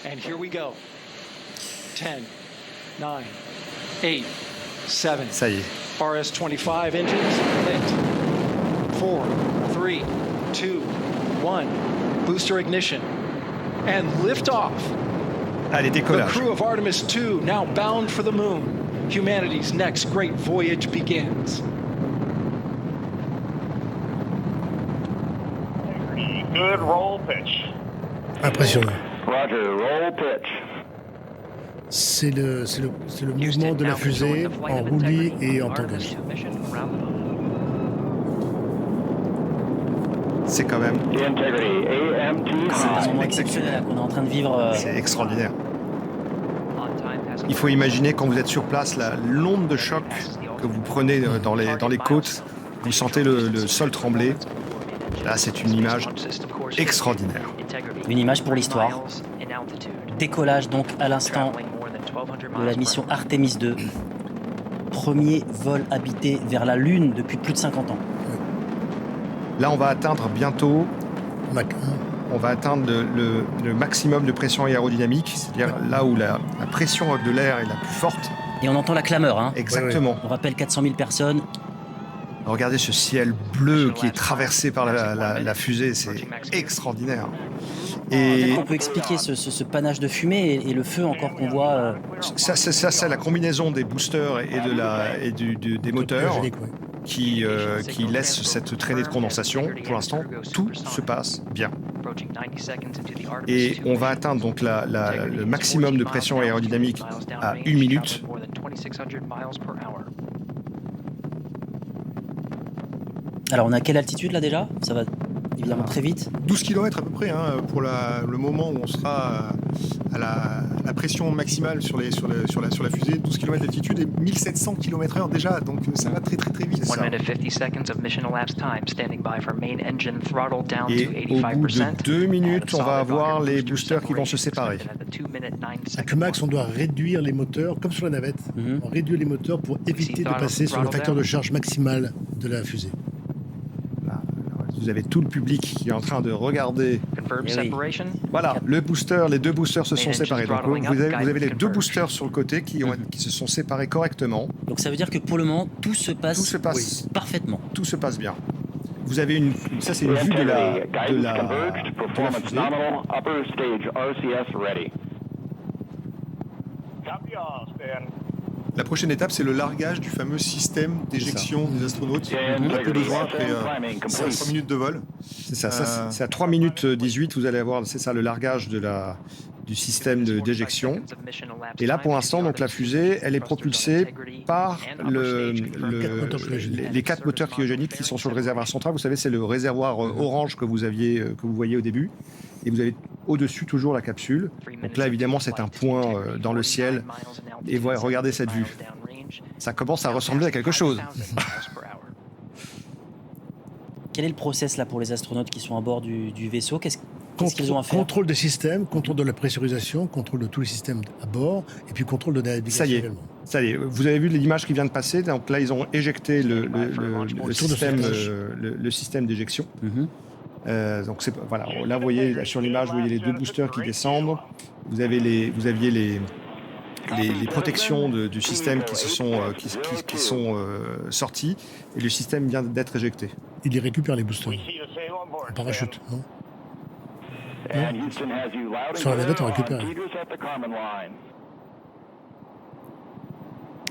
And here we go. 10, 9, 8, 7. Ça y est. RS-25 engines lit. 4, 3, 2, 1. Booster ignition. And liftoff. Allez, The décollage. crew of Artemis 2 now bound for the moon. Humanity's next great voyage begins. Good roll pitch. Impressionnant. Roger, roll pitch. C'est le mouvement de la fusée en roulis et en tangage. C'est quand même Integrity, AMT C'est un moment high. exceptionnel là, qu'on est en train de vivre. c'est extraordinaire. Il faut imaginer quand vous êtes sur place l'onde de choc que vous prenez dans les côtes. Vous sentez le sol trembler. Là, c'est une image extraordinaire. Une image pour l'histoire. Décollage donc à l'instant de la mission Artemis 2. Premier vol habité vers la Lune depuis plus de 50 ans. Là, on va atteindre bientôt, Mach 1. on va atteindre le maximum de pression aérodynamique, c'est-à-dire là où la pression de l'air est la plus forte. Et on entend la clameur. Hein. Exactement. On rappelle 400 000 personnes. Regardez ce ciel bleu qui est traversé par la fusée, c'est extraordinaire. Et Peut-être qu'on peut expliquer ce panache de fumée et le feu encore qu'on voit. ça, c'est la combinaison des boosters et des moteurs Génique, ouais. qui laissent cette traînée de condensation. Pour l'instant, tout se passe bien. Et on va atteindre donc le maximum de pression aérodynamique à 1 minute. Alors on a quelle altitude là déjà? Ça va évidemment très vite. 12 km à peu près pour le moment où on sera à la pression maximale sur la fusée. 12 km d'altitude et 1700 km/h déjà, donc ça va très très très vite. 1 minute 50 seconds of mission elapsed time. Standing by for main engine throttle down Et to au bout 85%. de 2 minutes, on va avoir les boosters qui vont se séparer. À Cumax, on doit réduire les moteurs, comme sur la navette. On réduit les moteurs pour éviter de passer sur le facteur de charge maximal de la fusée. Vous avez tout le public qui est en train de regarder. Confirm Eh oui. separation. Voilà, les deux boosters se sont séparés. Donc vous avez les deux boosters sur le côté qui se sont séparés correctement. Donc ça veut dire que pour le moment tout se passe, Tout se passe. parfaitement. Tout se passe bien. Vous avez ça c'est une vue de la Converged, performance fusée. nominal, upper stage RCS ready. Copy all, Stan. La prochaine étape, c'est le largage du fameux système d'éjection des astronautes. On a peu besoin après 3 minutes de vol. C'est ça, c'est à 3 minutes 18, vous allez avoir, c'est ça, le largage du système d'éjection. Et là, pour l'instant, donc la fusée, elle est propulsée par les 4 moteurs cryogéniques qui sont sur le réservoir central. Vous savez, c'est le réservoir orange que vous voyez au début. Et vous avez au-dessus toujours la capsule. Donc là, évidemment, c'est un point dans le ciel. Et regardez cette vue. Ça commence à ressembler à quelque chose. Quel est le process là pour les astronautes qui sont à bord du vaisseau? Qu'est-ce qu'ils ont à faire? Contrôle des systèmes, contrôle de la pressurisation, contrôle de tous les systèmes à bord, et puis contrôle de la navigation Ça y est. également. Ça y est, vous avez vu l'image qui vient de passer. Donc là, ils ont éjecté le système d'éjection. Donc voilà, là vous voyez là, sur l'image, vous voyez les deux boosters qui descendent. Vous aviez les protections du système qui sont sorties et le système vient d'être éjecté. Il les récupère les boosters. En parachute, non? And Houston has you loud and Sur la navette, on clear récupère. on Idris at the Kármán line.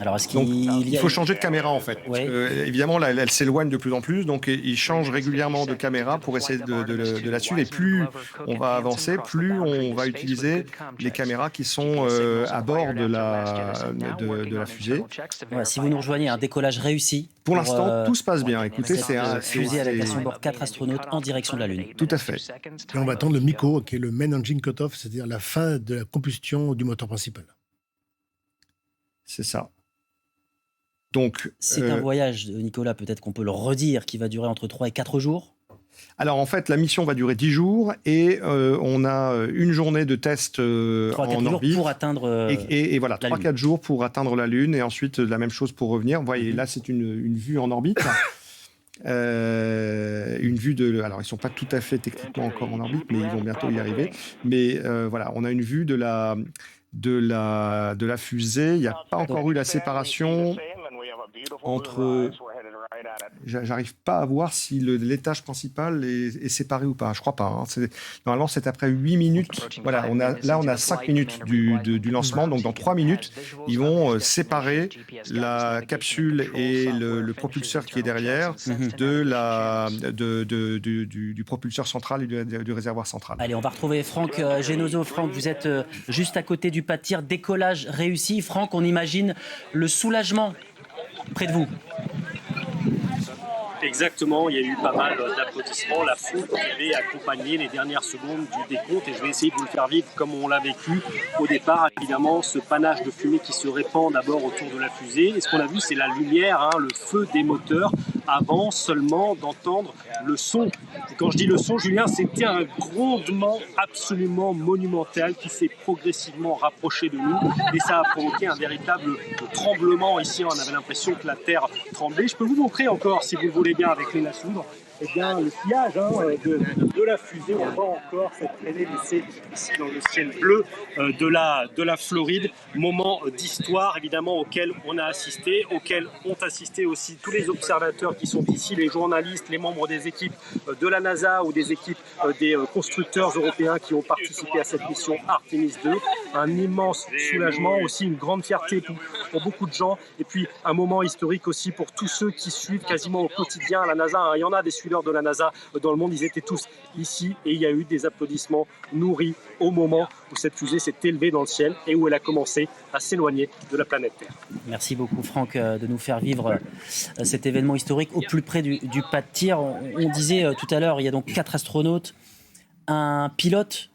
Alors est-ce Donc qu'il y il a... faut changer de caméra en fait. Parce Ouais. que, évidemment, là, elle s'éloigne de plus en plus, donc ils changent régulièrement de caméra pour essayer de la suivre. Et plus on va avancer, plus on va utiliser les caméras qui sont à bord de la fusée. Voilà, si vous nous rejoignez, un décollage réussi. Pour l'instant, tout se passe bien. Écoutez, cette c'est fusée avec à son bord 4 astronautes en direction de la Lune. Tout à fait. Et on va attendre le MICO, qui est le Main Engine Cut-off, c'est-à-dire la fin de la combustion du moteur principal. C'est ça. Donc, C'est un voyage, Nicolas, peut-être qu'on peut le redire, qui va durer entre 3 et 4 jours. alors en fait, la mission va durer 10 jours et on a une journée de test 3 à 4 en jours orbite. pour atteindre Et voilà, la 3-4 jours pour atteindre la Lune et ensuite la même chose pour revenir. Vous voyez, là, c'est une vue en orbite. une vue de... Alors, ils ne sont pas tout à fait techniquement encore en orbite, mais ils vont bientôt y arriver. Mais voilà, on a une vue de la fusée. Il n'y a pas encore eu la séparation entre... J'arrive pas à voir si l'étage principal est séparé ou pas. Je crois pas. Hein. Normalement, c'est après 8 minutes. Voilà, on a 5 minutes du lancement. Donc, dans 3 minutes, ils vont séparer la capsule et le propulseur qui est derrière du propulseur central et du réservoir central. Allez, on va retrouver Franck Genozo. Franck, vous êtes juste à côté du pas de tir. Décollage réussi. Franck, on imagine le soulagement près de vous. Exactement, il y a eu pas mal d'applaudissements, la foule qui avait accompagné les dernières secondes du décompte et je vais essayer de vous le faire vivre comme on l'a vécu au départ. Évidemment, ce panache de fumée qui se répand d'abord autour de la fusée. Et ce qu'on a vu, c'est la lumière, le feu des moteurs avant seulement d'entendre le son. Et quand je dis le son, Julien, c'était un grondement absolument monumental qui s'est progressivement rapproché de nous et ça a provoqué un véritable tremblement ici. On avait l'impression que la Terre tremblait. Je peux vous montrer encore, si vous le voulez bien, avec les Soudre, eh bien, le sillage de la fusée. On voit encore cette traînée laissée ici dans le ciel bleu de la Floride. Moment d'histoire, évidemment, auquel on a assisté, auquel ont assisté aussi tous les observateurs qui sont ici, les journalistes, les membres des équipes de la NASA ou des équipes des constructeurs européens qui ont participé à cette mission Artemis 2. Un immense soulagement, aussi une grande fierté pour beaucoup de gens. Et puis, un moment historique aussi pour tous ceux qui suivent quasiment au quotidien la NASA. Il y en a des suiveurs de la NASA dans le monde, ils étaient tous ici et il y a eu des applaudissements nourris au moment où cette fusée s'est élevée dans le ciel et où elle a commencé à s'éloigner de la planète Terre. Merci beaucoup Franck de nous faire vivre cet événement historique au plus près du pas de tir. On disait tout à l'heure, il y a donc 4 astronautes, un pilote.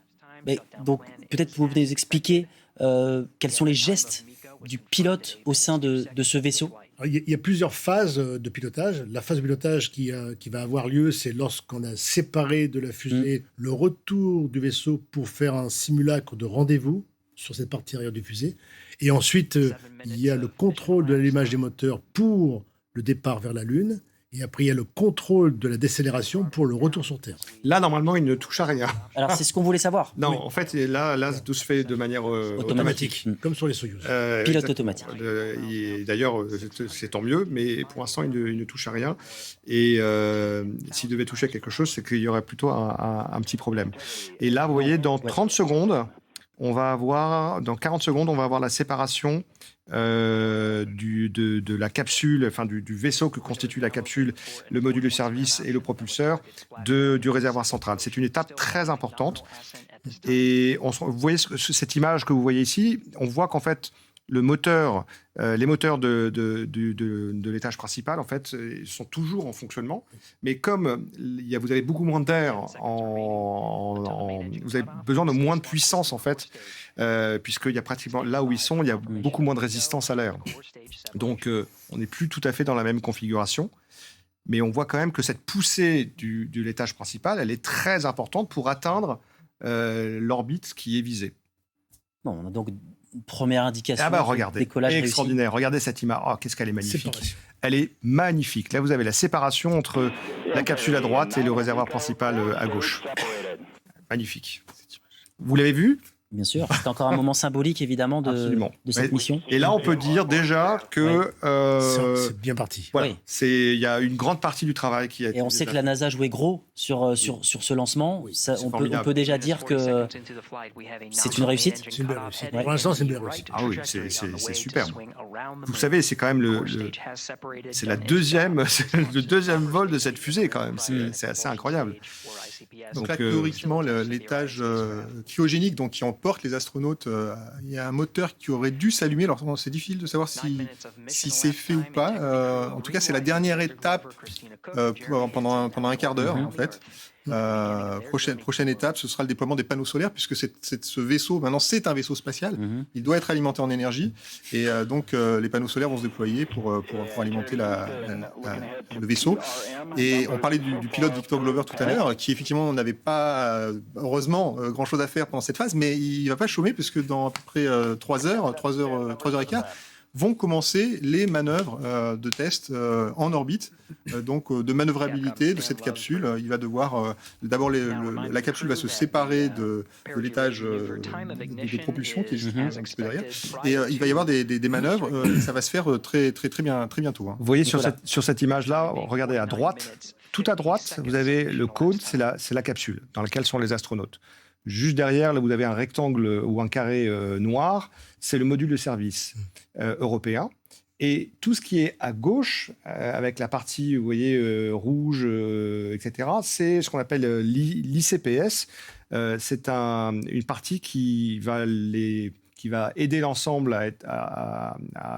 Mais donc peut-être vous pouvez nous expliquer quels sont les gestes du pilote au sein de ce vaisseau. Il y a plusieurs phases de pilotage. La phase de pilotage qui va avoir lieu, c'est lorsqu'on a séparé de la fusée le retour du vaisseau pour faire un simulacre de rendez-vous sur cette partie arrière du fusée. Et ensuite, il y a le contrôle de l'allumage des moteurs pour le départ vers la Lune. Et après, il y a le contrôle de la décélération pour le retour sur Terre. Là, normalement, il ne touche à rien. Alors, c'est ce qu'on voulait savoir. Non, oui. En fait, là, tout se fait de manière automatique. Comme sur les Soyouz. Pilote automatique. D'ailleurs, c'est tant mieux, mais pour l'instant, il ne touche à rien. Et s'il devait toucher à quelque chose, c'est qu'il y aurait plutôt un petit problème. Et là, vous voyez, dans 30 secondes, dans 40 secondes, on va avoir la séparation de la capsule, enfin du vaisseau que constitue la capsule, le module de service et le propulseur du réservoir central. C'est une étape très importante. Et vous voyez cette image que vous voyez ici, on voit qu'en fait, les moteurs de l'étage principal, en fait, sont toujours en fonctionnement. Mais comme vous avez beaucoup moins d'air, vous avez besoin de moins de puissance, en fait, puisqu'il y a pratiquement, là où ils sont, il y a beaucoup moins de résistance à l'air. Donc, on n'est plus tout à fait dans la même configuration. Mais on voit quand même que cette poussée de l'étage principal, elle est très importante pour atteindre l'orbite qui est visée. Bon, on a donc première indication. Regardez, décollage extraordinaire. réussi. Regardez cette image. Oh, qu'est-ce qu'elle est magnifique. Elle est magnifique. Là, vous avez la séparation entre la capsule à droite et le réservoir principal à gauche. Magnifique. Vous l'avez vu ? Bien sûr. C'est encore un moment symbolique, évidemment, de cette mission. Et là, on peut dire déjà que... c'est bien parti. Voilà. Oui. Il y a une grande partie du travail qui a été... Et on sait que la NASA jouait gros sur ce lancement. Oui, on peut déjà dire que c'est une réussite. C'est une belle réussite. Pour l'instant, c'est une belle réussite. Ah oui, c'est superbe. Vous savez, c'est quand même c'est le deuxième vol de cette fusée, quand même. C'est assez incroyable. Donc là, théoriquement, l'étage cryogénique qui emporte les astronautes, il y a un moteur qui aurait dû s'allumer. Alors, c'est difficile de savoir si c'est fait ou pas. En tout cas, c'est la dernière étape pendant un quart d'heure, en fait. Prochaine étape, ce sera le déploiement des panneaux solaires, puisque ce vaisseau, maintenant, c'est un vaisseau spatial. Il doit être alimenté en énergie. Et donc, les panneaux solaires vont se déployer pour alimenter le vaisseau. Et on parlait du pilote Victor Glover tout à l'heure, qui effectivement n'avait pas, heureusement, grand-chose à faire pendant cette phase, mais il ne va pas chômer, puisque dans à peu près 3 heures et quart, vont commencer les manœuvres de test en orbite, de manœuvrabilité de cette capsule. Il va devoir d'abord la capsule va se séparer de l'étage de propulsion qui est juste un petit peu derrière, et il va y avoir des manœuvres. Ça va se faire très bientôt. Vous voyez sur cette image-là, regardez à droite, tout à droite, vous avez le cône, c'est la capsule dans laquelle sont les astronautes. Juste derrière, là, vous avez un rectangle ou un carré noir, c'est le module de service européen. Et tout ce qui est à gauche, avec la partie, vous voyez, rouge, etc., c'est ce qu'on appelle l'ICPS. C'est une partie qui va aider l'ensemble à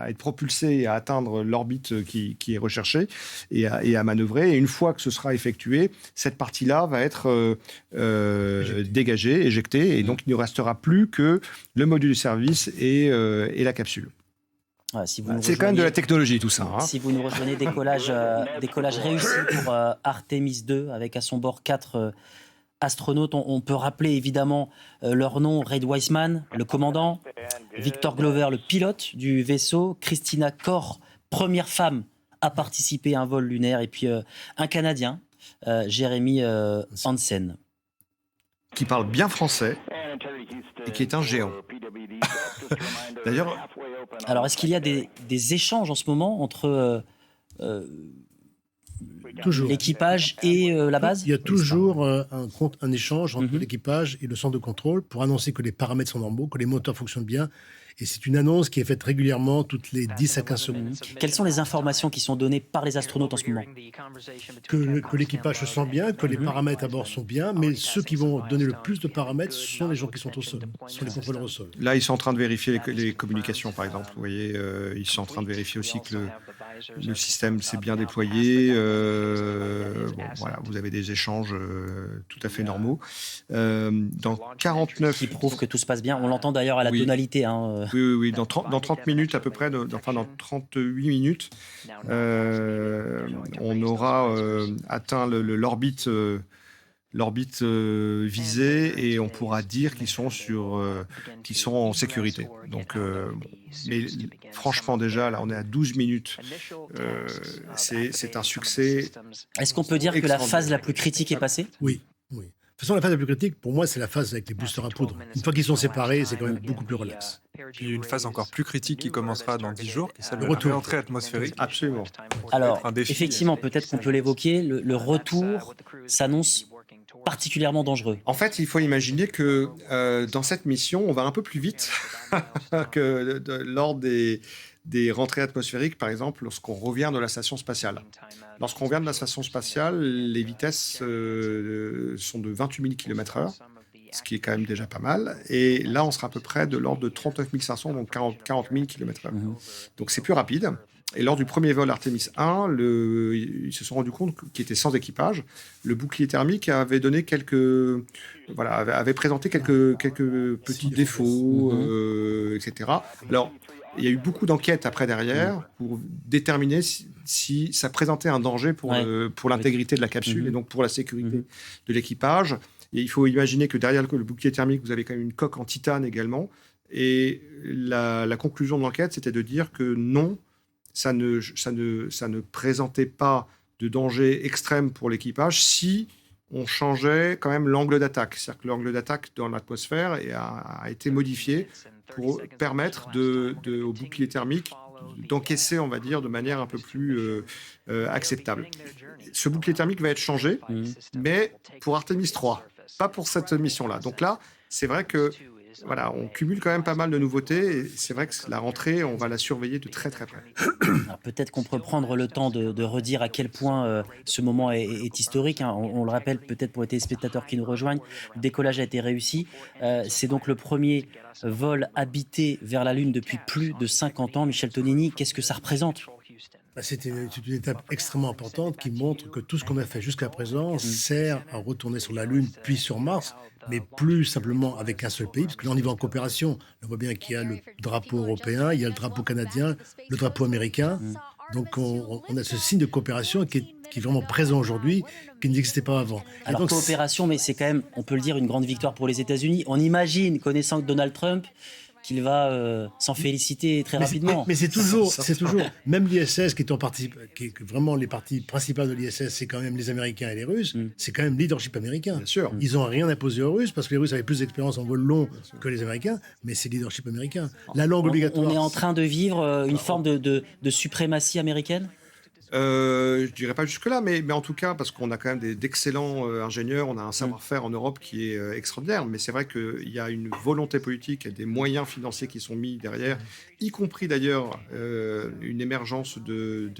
être propulsé et à atteindre l'orbite qui est recherchée et à manœuvrer. Et une fois que ce sera effectué, cette partie-là va être dégagée, éjectée, et donc il ne restera plus que le module de service et la capsule. Ouais, c'est quand même de la technologie tout ça. Si vous nous rejoignez, décollage réussi pour Artemis 2 avec à son bord 4 astronautes. On peut rappeler évidemment leur nom: Reid Wiseman, le commandant; Victor Glover, le pilote du vaisseau; Christina Koch, première femme à participer à un vol lunaire; et puis un Canadien, Jeremy Hansen. Qui parle bien français et qui est un géant. D'ailleurs. Alors, est-ce qu'il y a des échanges en ce moment entre l'équipage et la base? Il y a toujours un échange entre l'équipage et le centre de contrôle pour annoncer que les paramètres sont normaux, que les moteurs fonctionnent bien. Et c'est une annonce qui est faite régulièrement toutes les 10 à 15 secondes. Quelles sont les informations qui sont données par les astronautes en ce moment? Que l'équipage se sent bien, que les paramètres à bord sont bien, mais ceux qui vont donner le plus de paramètres sont les gens qui sont au sol, sont les contrôleurs au sol. Là, ils sont en train de vérifier les communications, par exemple. Vous voyez, ils sont en train de vérifier aussi que le système s'est bien déployé. Voilà, vous avez des échanges tout à fait normaux. Dans 49... Qui prouve que tout se passe bien. On l'entend d'ailleurs à la tonalité. Oui. Dans 30 minutes à peu près, dans 38 minutes, on aura atteint l'orbite visée, et on pourra dire qu'ils sont en sécurité. Donc, mais franchement, déjà, là, on est à 12 minutes. C'est un succès. Est-ce qu'on peut dire que la phase la plus critique est passée? Oui. De toute façon, la phase la plus critique, pour moi, c'est la phase avec les boosters à poudre. Une fois qu'ils sont séparés, c'est quand même beaucoup plus relax. Puis une phase encore plus critique qui commencera dans 10 jours, qui est celle de la réentrée atmosphérique. Absolument. Alors, effectivement, peut-être qu'on peut l'évoquer, le retour s'annonce particulièrement dangereux. En fait, il faut imaginer que dans cette mission, on va un peu plus vite que lors des rentrées atmosphériques, par exemple, lorsqu'on revient de la station spatiale. Lorsqu'on vient de la station spatiale, les vitesses sont de 28 000 km/h, ce qui est quand même déjà pas mal. Et là, on sera à peu près de l'ordre de 39 500, donc 40 000 km/h. Donc c'est plus rapide. Et lors du premier vol Artemis 1, ils se sont rendus compte qu'il était sans équipage. Le bouclier thermique avait donné avait présenté quelques petits défauts, etc. Alors, il y a eu beaucoup d'enquêtes après derrière pour déterminer si ça présentait un danger pour l'intégrité de la capsule et donc pour la sécurité de l'équipage. Et il faut imaginer que derrière le bouclier thermique, vous avez quand même une coque en titane également. Et la conclusion de l'enquête, c'était de dire que non, ça ne présentait pas de danger extrême pour l'équipage si on changeait quand même l'angle d'attaque. C'est-à-dire que l'angle d'attaque dans l'atmosphère a été modifié pour permettre au bouclier thermique d'encaisser, on va dire, de manière un peu plus acceptable. Ce bouclier thermique va être changé, mais pour Artemis 3, pas pour cette mission-là. Donc là, c'est vrai que voilà, on cumule quand même pas mal de nouveautés, et c'est vrai que la rentrée, on va la surveiller de très très près. Alors peut-être qu'on peut prendre le temps de redire à quel point ce moment est historique. On le rappelle peut-être pour les téléspectateurs qui nous rejoignent, le décollage a été réussi. C'est donc le premier vol habité vers la Lune depuis plus de 50 ans. Michel Tonini, qu'est-ce que ça représente ? C'est une étape extrêmement importante qui montre que tout ce qu'on a fait jusqu'à présent sert à retourner sur la Lune puis sur Mars, mais plus simplement avec un seul pays, parce que là on y va en coopération. On voit bien qu'il y a le drapeau européen, il y a le drapeau canadien, le drapeau américain. Donc on a ce signe de coopération qui est vraiment présent aujourd'hui, qui n'existait pas avant. Alors donc, coopération, mais c'est quand même, on peut le dire, une grande victoire pour les États-Unis. On imagine, connaissant Donald Trump, qu'il va s'en féliciter très rapidement. Mais c'est toujours, même l'ISS qui est vraiment les parties principales de l'ISS, c'est quand même les Américains et les Russes. C'est quand même leadership américain. Bien sûr. Ils n'ont rien imposé aux Russes parce que les Russes avaient plus d'expérience en vol long que les Américains, mais c'est leadership américain. La langue obligatoire. On est en train de vivre une forme de suprématie américaine. Je dirais pas jusque-là, mais en tout cas, parce qu'on a quand même d'excellents ingénieurs, on a un savoir-faire en Europe qui est extraordinaire, mais c'est vrai qu'il y a une volonté politique et des moyens financiers qui sont mis derrière, y compris d'ailleurs une émergence de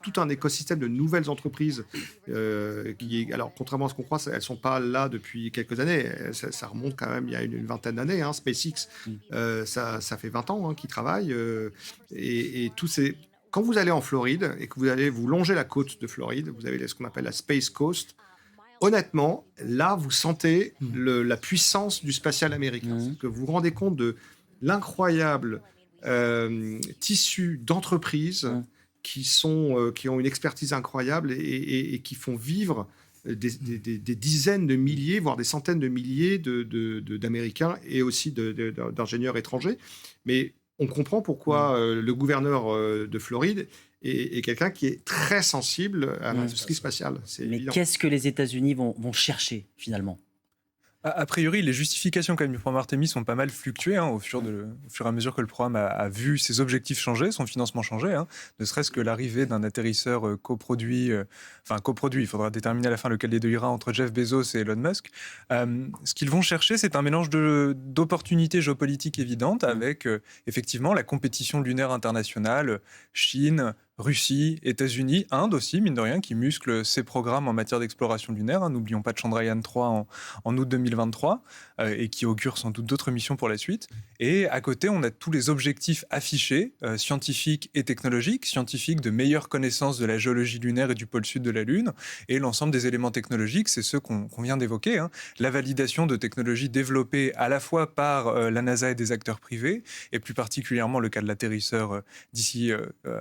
tout un écosystème de nouvelles entreprises alors contrairement à ce qu'on croit, elles sont pas là depuis quelques années, ça remonte quand même il y a une vingtaine d'années, SpaceX, ça fait 20 ans qu'ils travaillent, et tous ces... Quand vous allez en Floride et que vous allez vous longer la côte de Floride, vous avez ce qu'on appelle la Space Coast. Honnêtement, là, vous sentez la puissance du spatial américain. Que vous vous rendez compte de l'incroyable tissu d'entreprises qui ont une expertise incroyable et qui font vivre des dizaines de milliers, voire des centaines de milliers d'Américains et aussi d'ingénieurs étrangers. Mais on comprend pourquoi le gouverneur de Floride est quelqu'un qui est très sensible à l'industrie spatiale. Mais qu'est-ce que les États-Unis vont chercher finalement ? A priori, les justifications quand même du programme Artemis ont pas mal fluctué au fur et à mesure que le programme a vu ses objectifs changer, son financement changer, ne serait-ce que l'arrivée d'un atterrisseur coproduit, il faudra déterminer à la fin lequel des deux ira entre Jeff Bezos et Elon Musk. Ce qu'ils vont chercher, c'est un mélange d'opportunités géopolitiques évidentes avec effectivement la compétition lunaire internationale, Chine, Russie, États-Unis, Inde aussi, mine de rien, qui musclent ses programmes en matière d'exploration lunaire. N'oublions pas de Chandrayaan 3 en août 2023 et qui augure sans doute d'autres missions pour la suite. Et à côté, on a tous les objectifs affichés, scientifiques et technologiques, scientifiques de meilleure connaissance de la géologie lunaire et du pôle sud de la Lune, et l'ensemble des éléments technologiques, c'est ceux qu'on vient d'évoquer. La validation de technologies développées à la fois par la NASA et des acteurs privés, et plus particulièrement le cas de l'atterrisseur d'ici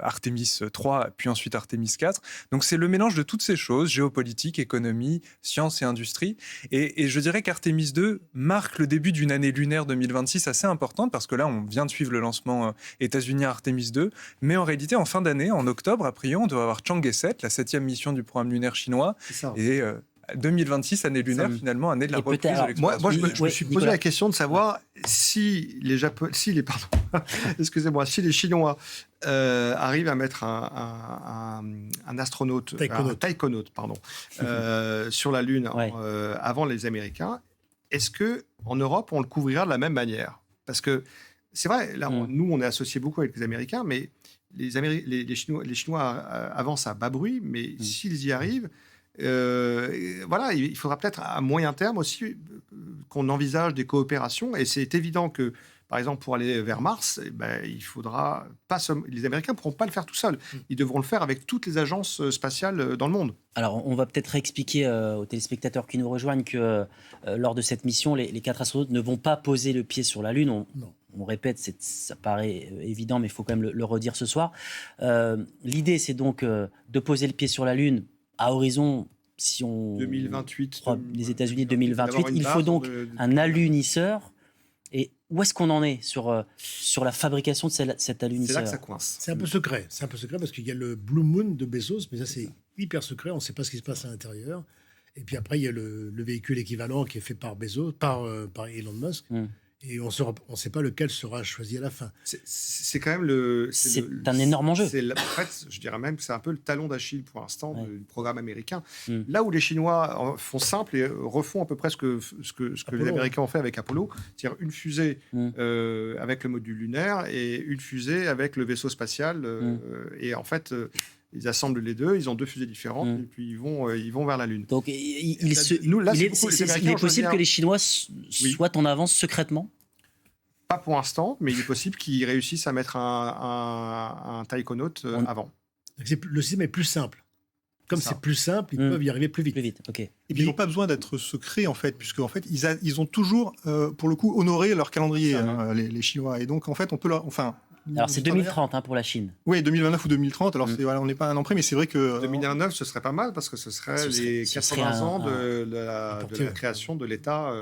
Artemis 3, puis ensuite Artemis 4. Donc c'est le mélange de toutes ces choses, géopolitique, économie, science et industrie. Et je dirais qu'Artemis 2 marque le début d'une année lunaire 2026 assez importante, parce que là, on vient de suivre le lancement États-Unis Artemis 2, mais en réalité, en fin d'année, en octobre, a priori, on doit avoir Chang'e 7, la 7e mission du programme lunaire chinois. Et 2026 année lunaire, finalement, année de la reprise de l'exploration. Moi, je me suis posé la question de savoir si les Chinois arrivent à mettre un astronaute, un taïkonaute, sur la Lune avant les Américains, est-ce qu'en Europe, on le couvrira de la même manière ? Parce que c'est vrai, là, nous, on est associés beaucoup avec les Américains, mais les Chinois avancent à bas bruit, mais s'ils y arrivent, il faudra peut-être à moyen terme aussi qu'on envisage des coopérations, et c'est évident que, par exemple, pour aller vers Mars, il faudra les Américains ne pourront pas le faire tout seuls. Ils devront le faire avec toutes les agences spatiales dans le monde. Alors, on va peut-être expliquer aux téléspectateurs qui nous rejoignent que lors de cette mission, les 4 astronautes ne vont pas poser le pied sur la Lune. On répète, ça paraît évident, mais il faut quand même le redire ce soir. L'idée, c'est donc de poser le pied sur la Lune à horizon, si on 2028, les États-Unis 2028, il faut donc un alunisseur. Et où est-ce qu'on en est sur la fabrication de cet alunisseur ? C'est là que ça coince. C'est un peu secret. C'est un peu secret parce qu'il y a le Blue Moon de Bezos, mais ça c'est hyper secret. On ne sait pas ce qui se passe à l'intérieur. Et puis après il y a le véhicule équivalent qui est fait par Bezos, par Elon Musk. Et on ne sait pas lequel sera choisi à la fin. C'est quand même c'est un énorme enjeu. En fait, je dirais même que c'est un peu le talon d'Achille pour l'instant du programme américain. Là où les Chinois font simple et refont à peu près ce que les Américains ont fait avec Apollo, c'est-à-dire une fusée avec le module lunaire et une fusée avec le vaisseau spatial. Et en fait... ils assemblent les deux, ils ont 2 fusées différentes, et puis ils vont vers la Lune. Donc, il est possible que les Chinois soient en avance secrètement ? Pas pour l'instant, mais il est possible qu'ils réussissent à mettre un taïkonaute avant. Le système est plus simple. Comme c'est plus simple, ils peuvent y arriver plus vite. Et puis ils n'ont pas besoin d'être secrets, en fait, puisque en fait, ils ont toujours, pour le coup, honoré leur calendrier, les Chinois. Et donc, en fait, on peut leur... Alors, c'est 2030 pour la Chine. Oui, 2029 ou 2030. Alors, on n'est pas un an près, mais c'est vrai que... 2029, ce serait pas mal, parce que ce serait les 80 ans de la création de l'État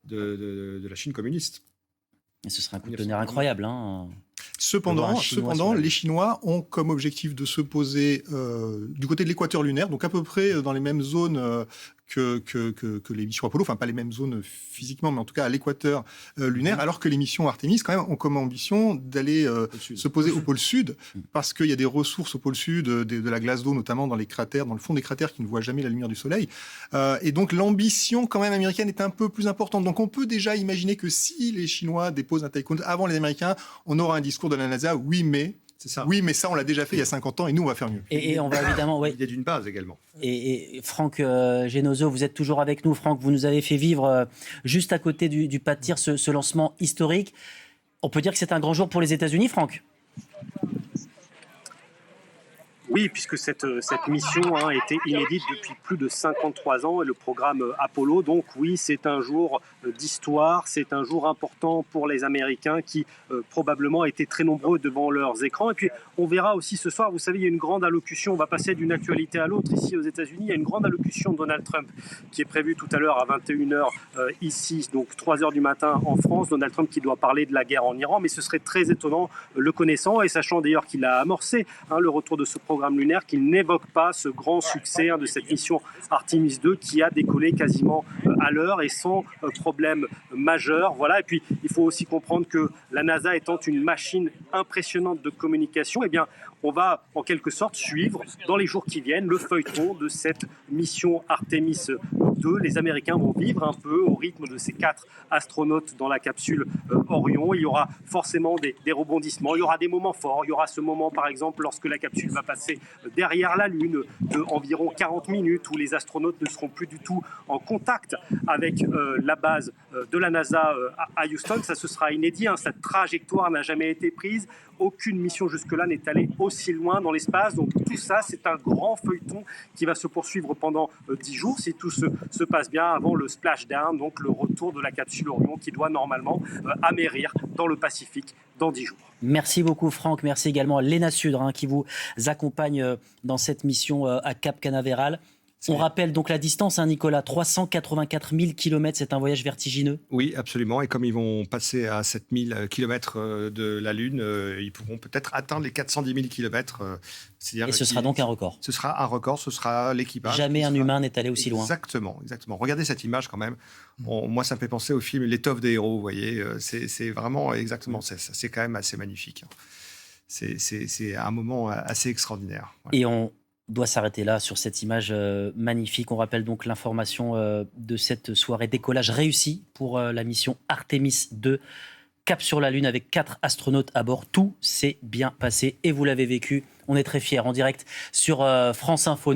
de la Chine communiste. Et ce serait un coup de tonnerre incroyable. Hein. Cependant, les Chinois ont comme objectif de se poser du côté de l'équateur lunaire, donc à peu près dans les mêmes zones que les missions Apollo, enfin pas les mêmes zones physiquement, mais en tout cas à l'équateur lunaire, alors que les missions Artemis quand même ont comme ambition d'aller se poser au pôle sud, parce qu'il y a des ressources au pôle sud, de la glace d'eau notamment dans les cratères, dans le fond des cratères qui ne voient jamais la lumière du soleil. Et donc l'ambition quand même américaine est un peu plus importante. Donc on peut déjà imaginer que si les Chinois déposent un taekwondo avant les Américains, on aura un discours de la NASA, oui mais ça on l'a déjà fait il y a 50 ans et nous on va faire mieux. Et on va évidemment... L'idée d'une base également. Et Franck Genozo, vous êtes toujours avec nous. Franck, vous nous avez fait vivre juste à côté du pas de tir ce lancement historique. On peut dire que c'est un grand jour pour les États-Unis, Franck ? Oui, puisque cette mission était inédite depuis plus de 53 ans et le programme Apollo. Donc oui, c'est un jour d'histoire, c'est un jour important pour les Américains qui probablement étaient très nombreux devant leurs écrans. Et puis on verra aussi ce soir, vous savez, il y a une grande allocution, on va passer d'une actualité à l'autre ici aux États-Unis. Il y a une grande allocution de Donald Trump qui est prévue tout à l'heure à 21h ici, donc 3h du matin en France. Donald Trump qui doit parler de la guerre en Iran, mais ce serait très étonnant le connaissant et sachant d'ailleurs qu'il a amorcé le retour de ce programme lunaire, qu'il n'évoque pas ce grand succès de cette mission Artemis 2 qui a décollé quasiment à l'heure et sans problème majeur. Voilà. Et puis il faut aussi comprendre que la NASA étant une machine impressionnante de communication, eh bien on va en quelque sorte suivre dans les jours qui viennent le feuilleton de cette mission Artemis 2. Les Américains vont vivre un peu au rythme de ces 4 astronautes dans la capsule Orion. Il y aura forcément des rebondissements, il y aura des moments forts. Il y aura ce moment par exemple lorsque la capsule va passer derrière la Lune de environ 40 minutes où les astronautes ne seront plus du tout en contact avec la base de la NASA à Houston. Ça, ce sera inédit. Cette trajectoire n'a jamais été prise. Aucune mission jusque-là n'est allée aussi loin dans l'espace. Donc tout ça, c'est un grand feuilleton qui va se poursuivre pendant 10 jours, si tout se passe bien, avant le splashdown, donc le retour de la capsule Orion qui doit normalement amérir dans le Pacifique dans 10 jours. Merci beaucoup Franck, merci également à Léna Sudre qui vous accompagne dans cette mission à Cap Canaveral. On rappelle donc la distance, Nicolas, 384 000 km, c'est un voyage vertigineux. Oui, absolument. Et comme ils vont passer à 7000 km de la Lune, ils pourront peut-être atteindre les 410 000 km. Et ce sera donc un record. Ce sera un record, ce sera l'équipage. Jamais un humain n'est allé aussi loin. Exactement. Regardez cette image quand même. Moi, ça me fait penser au film L'étoffe des héros, vous voyez. C'est vraiment exactement ça. C'est quand même assez magnifique. C'est un moment assez extraordinaire. Voilà. Et on doit s'arrêter là sur cette image magnifique. On rappelle donc l'information de cette soirée décollage réussi pour la mission Artemis 2. Cap sur la Lune avec 4 astronautes à bord. Tout s'est bien passé et vous l'avez vécu. On est très fiers en direct sur France Info.